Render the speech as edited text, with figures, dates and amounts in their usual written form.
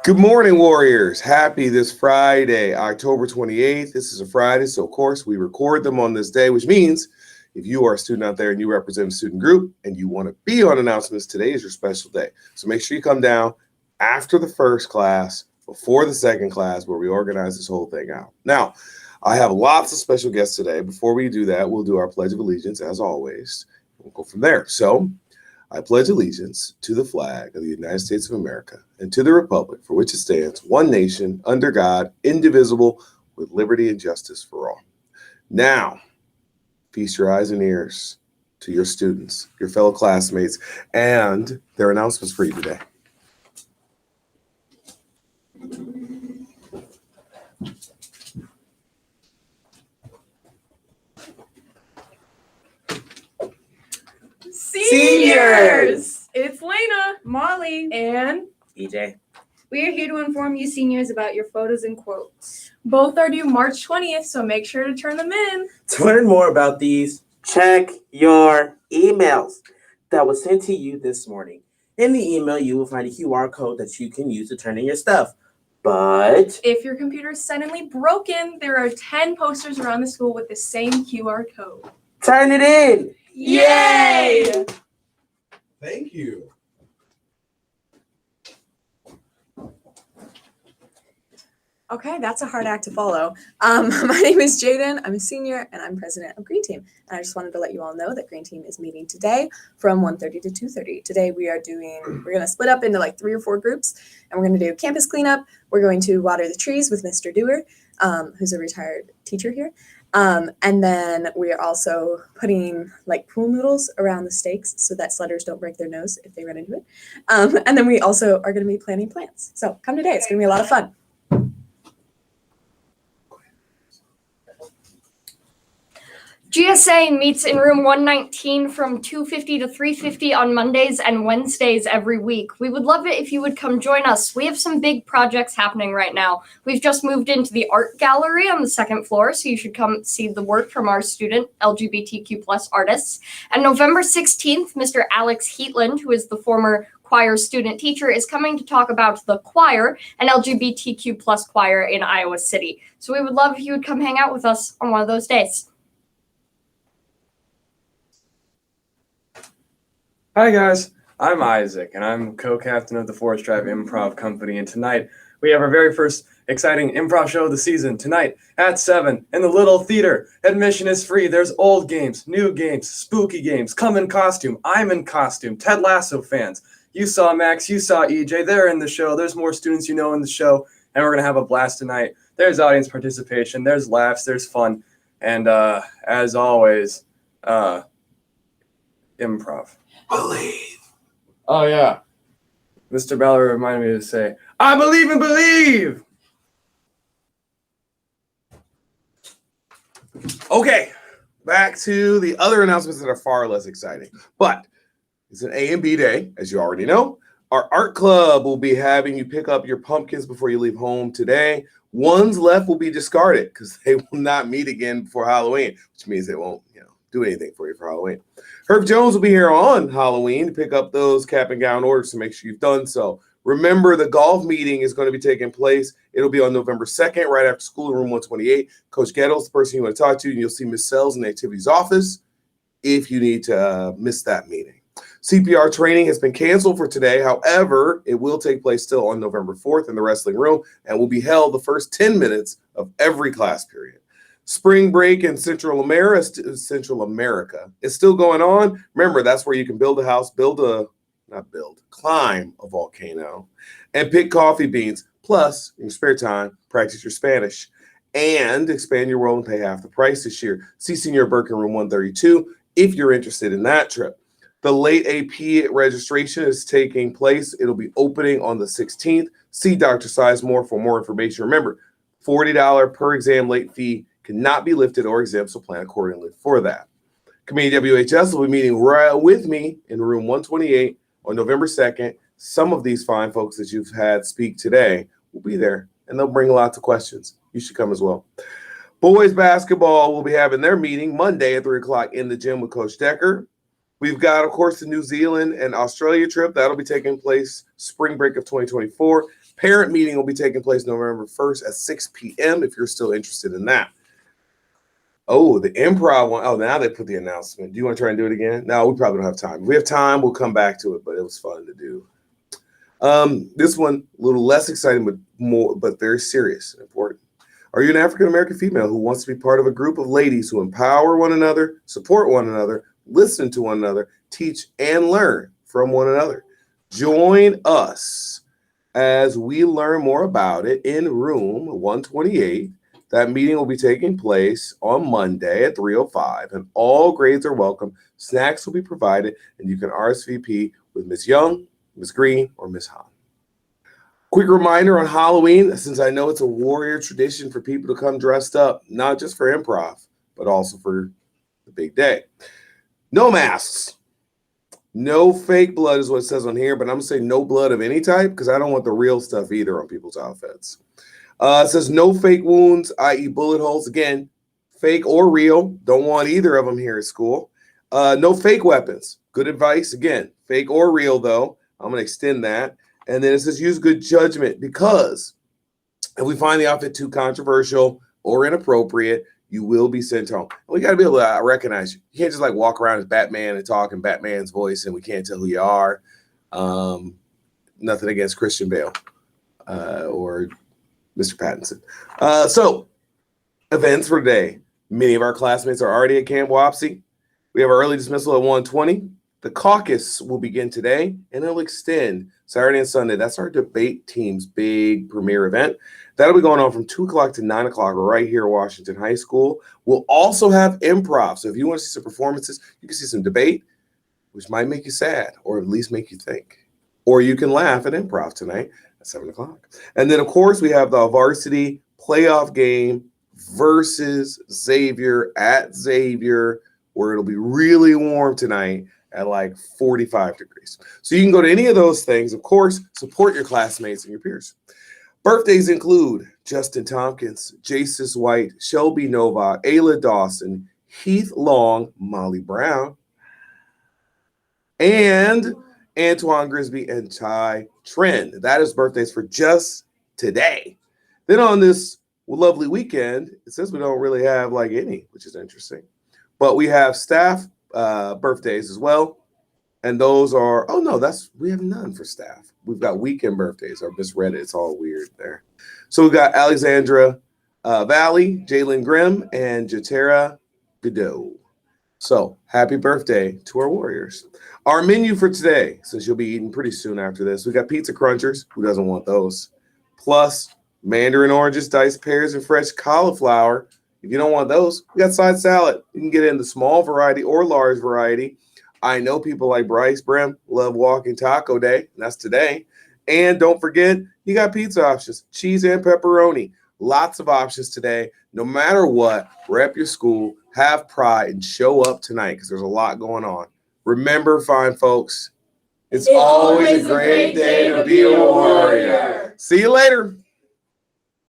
Good morning, Warriors. Happy this Friday, October 28th. This is a Friday, so of course we record them on this day, which means if you are a student out there and you represent a student group and you want to be on announcements, today is your special day. So make sure you come down after the first class, before the second class, where we organize this whole thing out. Now, I have lots of special guests today. Before we do that, we'll do our Pledge of Allegiance as always. We'll go from there. So I pledge allegiance to the flag of the United States of America and to the republic for which it stands, one nation, under God, indivisible, with liberty and justice for all. Now, feast your eyes and ears to your students, your fellow classmates, and their announcements for you today. Seniors! It's Lena, Molly, and EJ. we are here to inform you seniors about your photos and quotes. both are due March 20th, so make sure to turn them in. To learn more about these, check your emails that was sent to you this morning. In the email, you will find a QR code that you can use to turn in your stuff. But If your computer is suddenly broken, there are 10 posters around the school with the same QR code. turn it in. Yay! Thank you. Okay, that's a hard act to follow. My name is Jaden. I'm a senior and I'm president of Green Team. And I just wanted to let you all know that Green Team is meeting today from 1:30 to 2:30. Today we're going to split up into like 3 or 4 groups and we're going to do campus cleanup. We're going to water the trees with Mr. Dewar, who's a retired teacher here. And then we are also putting like pool noodles around the stakes so that sledders don't break their nose if they run into it. And then we also are going to be planting plants. So come today. It's going to be a lot of fun. GSA meets in room 119 from 2:50 to 3:50 on Mondays and Wednesdays every week. We would love it if you would come join us. We have some big projects happening right now. We've just moved into the art gallery on the 2nd floor, so you should come see the work from our student LGBTQ+ artists. And November 16th, Mr. Alex Heatland, who is the former choir student teacher, is coming to talk about the choir, an LGBTQ+ choir in Iowa City. So we would love if you would come hang out with us on one of those days. Hi guys, I'm Isaac and I'm co-captain of the Forest Drive Improv Company, and tonight we have our very first exciting improv show of the season. Tonight at 7 in the Little Theater. Admission is free. There's old games, new games, spooky games. Come in costume. I'm in costume. Ted Lasso fans. You saw Max, you saw EJ. They're in the show. There's more students you know in the show, and we're going to have a blast tonight. There's audience participation. There's laughs. There's fun. And as always, improv. Believe. Oh, yeah. Mr. Ballard reminded me to say, I believe and believe! Okay, back to the other announcements that are far less exciting. But it's an A and B day, as you already know. Our art club will be having you pick up your pumpkins before you leave home today. Ones left will be discarded because they will not meet again before Halloween, which means they won't, do anything for you for Halloween. Herb Jones will be here on Halloween to pick up those cap and gown orders, so make sure you've done so. Remember, the golf meeting is going to be taking place. It'll be on November 2nd, right after school in room 128. Coach Gettle's the person you want to talk to, and you'll see Ms. Sells in the activities office if you need to miss that meeting. CPR training has been canceled for today. However, it will take place still on November 4th in the wrestling room and will be held the first 10 minutes of every class period. Spring break in Central America is still going on. Remember, that's where you can build a house, climb a volcano, and pick coffee beans. Plus, in your spare time, practice your Spanish and expand your role and pay half the price this year. See Senior Burke in room 132 if you're interested in that trip. The late AP registration is taking place. It'll be opening on the 16th. See Dr. Sizemore for more information. Remember, $40 per exam late fee cannot be lifted or exempt, so plan accordingly for that. Community WHS will be meeting right with me in room 128 on November 2nd. Some of these fine folks that you've had speak today will be there, and they'll bring lots of questions. You should come as well. Boys basketball will be having their meeting Monday at 3 o'clock in the gym with Coach Decker. We've got, of course, the New Zealand and Australia trip. That'll be taking place spring break of 2024. Parent meeting will be taking place November 1st at 6 p.m. if you're still interested in that. Oh, the improv one. Oh, now they put the announcement. Do you want to try and do it again? No, we probably don't have time. If we have time, we'll come back to it, but it was fun to do. This one, a little less exciting, but very serious and important. Are you an African-American female who wants to be part of a group of ladies who empower one another, support one another, listen to one another, teach and learn from one another? Join us as we learn more about it in room 128. That meeting will be taking place on Monday at 3:05, and all grades are welcome. Snacks will be provided, and you can RSVP with Ms. Young, Ms. Green, or Ms. Hahn. Quick reminder on Halloween, since I know it's a warrior tradition for people to come dressed up, not just for improv, but also for the big day. No masks. No fake blood is what it says on here, but I'm going to say no blood of any type because I don't want the real stuff either on people's outfits. It says no fake wounds, i.e. bullet holes. Again, fake or real. Don't want either of them here at school. No fake weapons. Good advice. Again, fake or real, though. I'm going to extend that. And then it says use good judgment because if we find the outfit too controversial or inappropriate, you will be sent home. And we got to be able to recognize you. You can't just like walk around as Batman and talk in Batman's voice and we can't tell who you are. Nothing against Christian Bale or Mr. Pattinson. So events for today. Many of our classmates are already at Camp Wapsie. We have our early dismissal at 1:20. The caucus will begin today, and it'll extend Saturday and Sunday. That's our debate team's big premiere event. That'll be going on from 2 o'clock to 9 o'clock right here at Washington High School. We'll also have improv. So if you want to see some performances, you can see some debate, which might make you sad or at least make you think. Or you can laugh at improv tonight at 7 o'clock. And then, of course, we have the varsity playoff game versus Xavier at Xavier, where it'll be really warm tonight at like 45 degrees. So you can go to any of those things. Of course, support your classmates and your peers. Birthdays include Justin Tompkins, Jasis White, Shelby Novak, Ayla Dawson, Heath Long, Molly Brown, and Antoine Grisby and Ty Trend. That is birthdays for just today. Then on this lovely weekend, it says we don't really have like any, which is interesting. But we have staff birthdays as well. And those are, oh no, we have none for staff. We've got weekend birthdays. I misread it. It's all weird there. So we've got Alexandra Valley, Jalen Grimm, and Jatera Godot. So happy birthday to our Warriors. Our menu for today, since you'll be eating pretty soon after this, we got pizza crunchers. Who doesn't want those? Plus mandarin oranges, diced pears, and fresh cauliflower. If you don't want those, we got side salad. You can get it in the small variety or large variety. I know people like Bryce Brim love walking taco day, and that's today. And don't forget, you got pizza options, cheese and pepperoni. Lots of options today. No matter what, rep your school, have pride, and show up tonight because there's a lot going on. Remember, fine folks, it's always a great day to be a warrior. See you later.